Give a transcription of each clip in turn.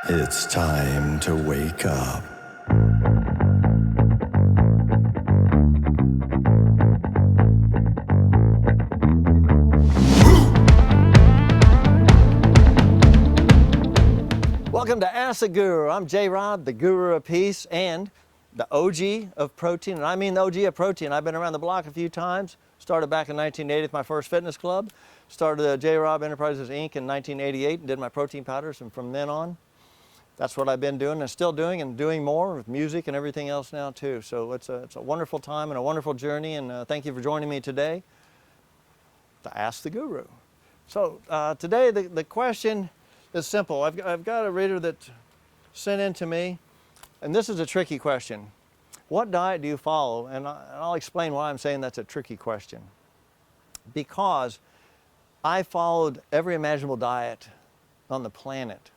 It's time to wake up. Welcome to Ask the Guru. I'm J-Rod, the Guru of Peace and the OG of protein. And I mean the OG of protein. I've been around the block a few times. Started back in 1980 with my first fitness club. Started J-Rob Enterprises Inc. in 1988 and did my protein powders. And from then on, that's what I've been doing and still doing and doing more with music and everything else now too. So it's a wonderful time and a wonderful journey. And thank you for joining me today to Ask the Guru. So today the question is simple. I've got a reader that sent in to me, and this is a tricky question. What diet do you follow? And I'll explain why I'm saying that's a tricky question. Because I followed every imaginable diet on the planet.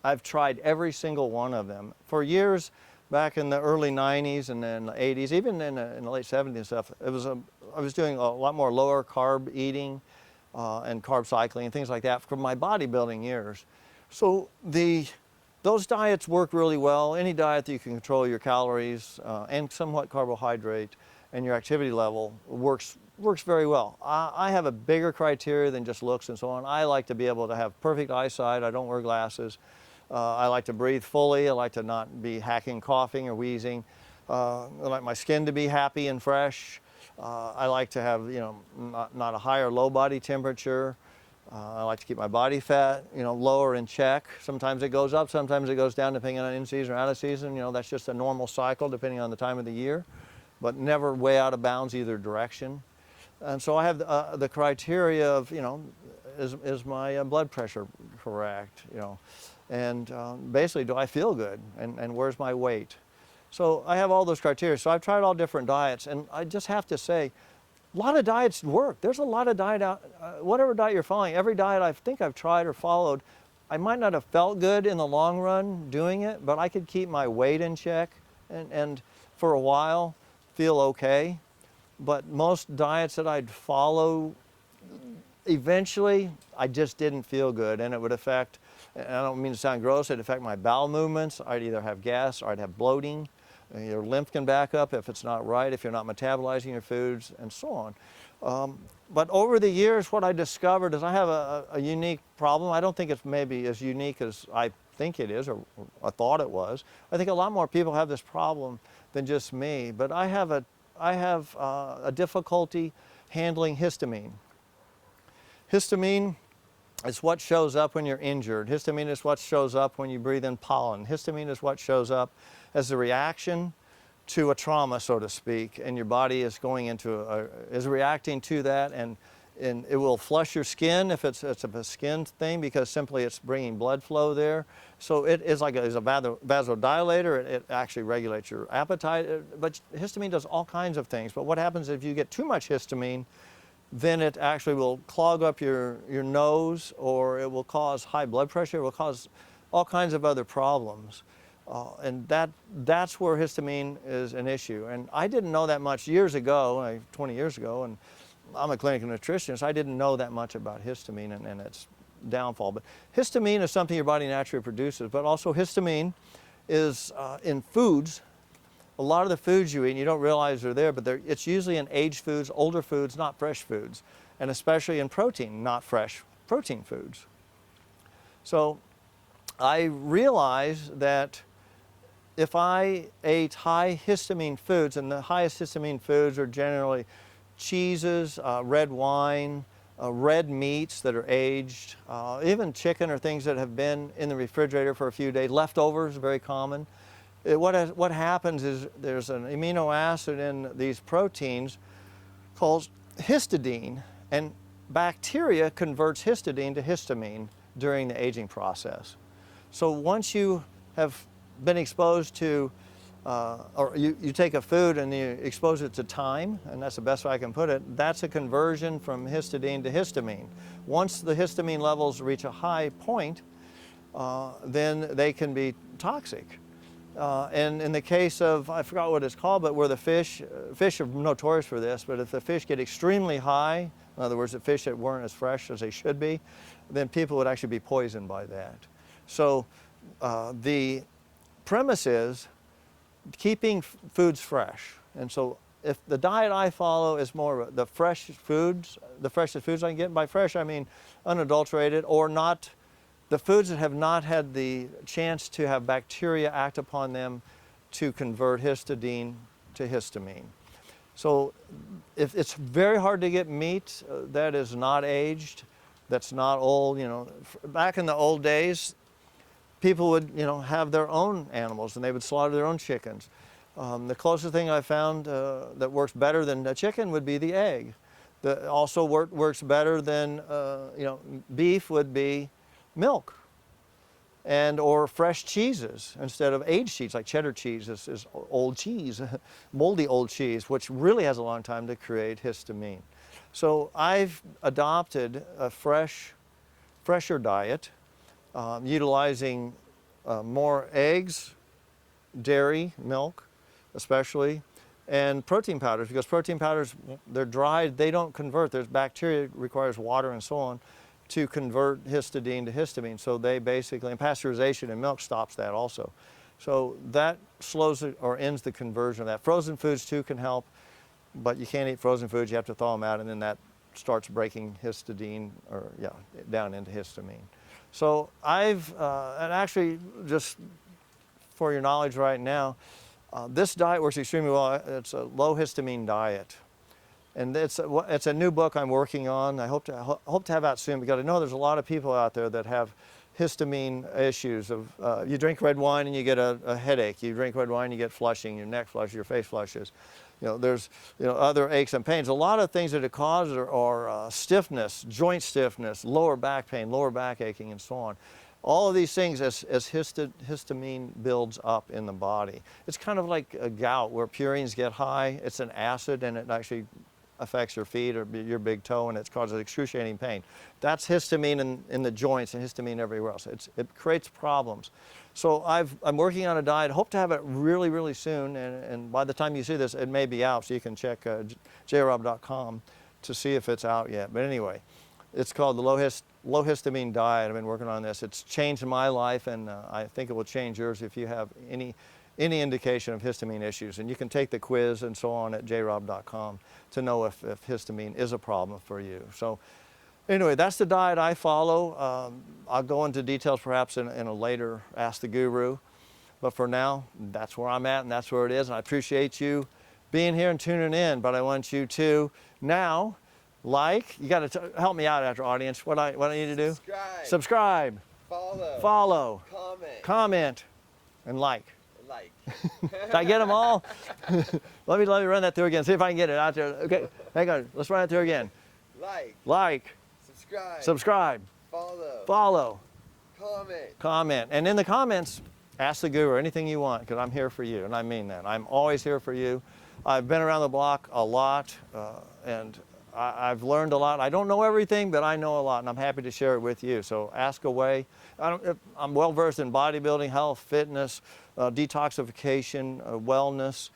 I've tried every single one of them. For years, back in the early 90s and then the 80s, even in the late 70s and stuff, I was doing a lot more lower carb eating and carb cycling and things like that for my bodybuilding years. So those diets work really well. Any diet that you can control your calories and somewhat carbohydrate and your activity level works very well. I have a bigger criteria than just looks and so on. I like to be able to have perfect eyesight. I don't wear glasses. I like to breathe fully. I like to not be hacking, coughing, or wheezing. I like my skin to be happy and fresh. I like to have, not a high or low body temperature. I like to keep my body fat, lower in check. Sometimes it goes up, sometimes it goes down, depending on in season or out of season. That's just a normal cycle, depending on the time of the year, but never way out of bounds either direction. And so I have the criteria of, is my blood pressure correct, and basically, do I feel good, and where's my weight? So I have all those criteria. So I've tried all different diets, and I just have to say, a lot of diets work. There's a lot of diet out, whatever diet you're following, every diet I think I've tried or followed, I might not have felt good in the long run doing it, but I could keep my weight in check and for a while feel okay. But most diets that I'd follow, eventually I just didn't feel good, and it would affect, and I don't mean to sound gross, it'd affect my bowel movements. I'd either have gas or I'd have bloating. Your lymph can back up if it's not right, if you're not metabolizing your foods, and so on. But over the years, what I discovered is I have a unique problem. I don't think it's maybe as unique as I think it is, or I thought it was. I think a lot more people have this problem than just me. But I have a difficulty handling histamine. Histamine is what shows up when you're injured. Histamine is what shows up when you breathe in pollen. Histamine is what shows up as a reaction to a trauma, so to speak, and your body is going into is reacting to that, and it will flush your skin if it's a skin thing, because simply it's bringing blood flow there. So it is like a vasodilator. It actually regulates your appetite, but histamine does all kinds of things. But what happens if you get too much histamine? Then it actually will clog up your nose, or it will cause high blood pressure. It will cause all kinds of other problems. And that's where histamine is an issue. And I didn't know that much years ago, 20 years ago, and I'm a clinical nutritionist. I didn't know that much about histamine and its downfall. But histamine is something your body naturally produces, but also histamine is in foods. A lot of the foods you eat, you don't realize they're there, but it's usually in aged foods, older foods, not fresh foods, and especially in protein, not fresh protein foods. So I realized that if I ate high histamine foods, and the highest histamine foods are generally cheeses, red wine, red meats that are aged, even chicken or things that have been in the refrigerator for a few days, leftovers, very common. What happens is there's an amino acid in these proteins called histidine, and bacteria converts histidine to histamine during the aging process. So once you have been exposed to, or you take a food and you expose it to thyme, and that's the best way I can put it, that's a conversion from histidine to histamine. Once the histamine levels reach a high point, then they can be toxic. And in the case of, I forgot what it's called, but where the fish are notorious for this, but if the fish get extremely high, in other words, the fish that weren't as fresh as they should be, then people would actually be poisoned by that. So the premise is keeping foods fresh. And so if the diet I follow is more of the fresh foods, the freshest foods I can get, by fresh I mean unadulterated, or not, the foods that have not had the chance to have bacteria act upon them to convert histidine to histamine. So if it's very hard to get meat that is not aged, that's not old. You know, back in the old days, people would, you know, have their own animals and they would slaughter their own chickens. The closest thing I found that works better than a chicken would be the egg. That also works better than, you know, beef would be milk, and or fresh cheeses instead of aged cheese, like cheddar cheese is old cheese, moldy old cheese, which really has a long time to create histamine. So I've adopted a fresher diet, utilizing more eggs, dairy, milk especially, and protein powders, because protein powders, they're dried, they don't convert. There's bacteria, requires water and so on to convert histidine to histamine. So they basically, and pasteurization in milk stops that also. So that slows it or ends the conversion of that. Frozen foods too can help, but you can't eat frozen foods, you have to thaw them out, and then that starts breaking histidine, or yeah, down into histamine. So I've, and actually just for your knowledge right now, this diet works extremely well. It's a low histamine diet. And it's a new book I'm working on. I hope to have out soon, because I know there's a lot of people out there that have histamine issues of, you drink red wine and you get a headache. You drink red wine, you get flushing, your neck flushes, your face flushes. You know, there's, you know, other aches and pains. A lot of things that it causes are stiffness, joint stiffness, lower back pain, lower back aching, and so on. All of these things as histamine builds up in the body. It's kind of like a gout where purines get high. It's an acid and it actually affects your feet or your big toe, and it causes excruciating pain. That's histamine in the joints and histamine everywhere else. It creates problems. So I'm working on a diet, hope to have it really, really soon, and by the time you see this, it may be out, so you can check jrob.com to see if it's out yet. But anyway, it's called the low histamine diet. I've been working on this. It's changed my life, and I think it will change yours if you have any indication of histamine issues. And you can take the quiz and so on at jrob.com to know if histamine is a problem for you. So anyway, that's the diet I follow. I'll go into details perhaps in a later Ask the Guru. But for now, that's where I'm at and that's where it is. And I appreciate you being here and tuning in. But I want you to now, you got to help me out after, audience. What I need to do? Subscribe. Follow. Comment. And like. Did I get them all? let me run that through again. See if I can get it out there. Okay, hang on. Let's run it through again. Like. Subscribe. Follow. Comment. And in the comments, ask the guru anything you want, because I'm here for you, and I mean that. I'm always here for you. I've been around the block a lot, and I've learned a lot. I don't know everything, but I know a lot, and I'm happy to share it with you. So ask away. I'm well versed in bodybuilding, health, fitness, detoxification, wellness,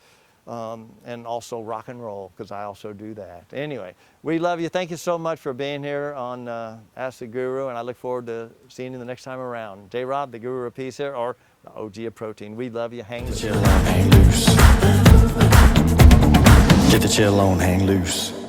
and also rock and roll, because I also do that. Anyway, we love you. Thank you so much for being here on Ask the Guru, and I look forward to seeing you the next time around. J. Rob, the Guru of Peace here, or the OG of Protein. We love you. Hang loose. Hang loose. Get the chill on, hang loose.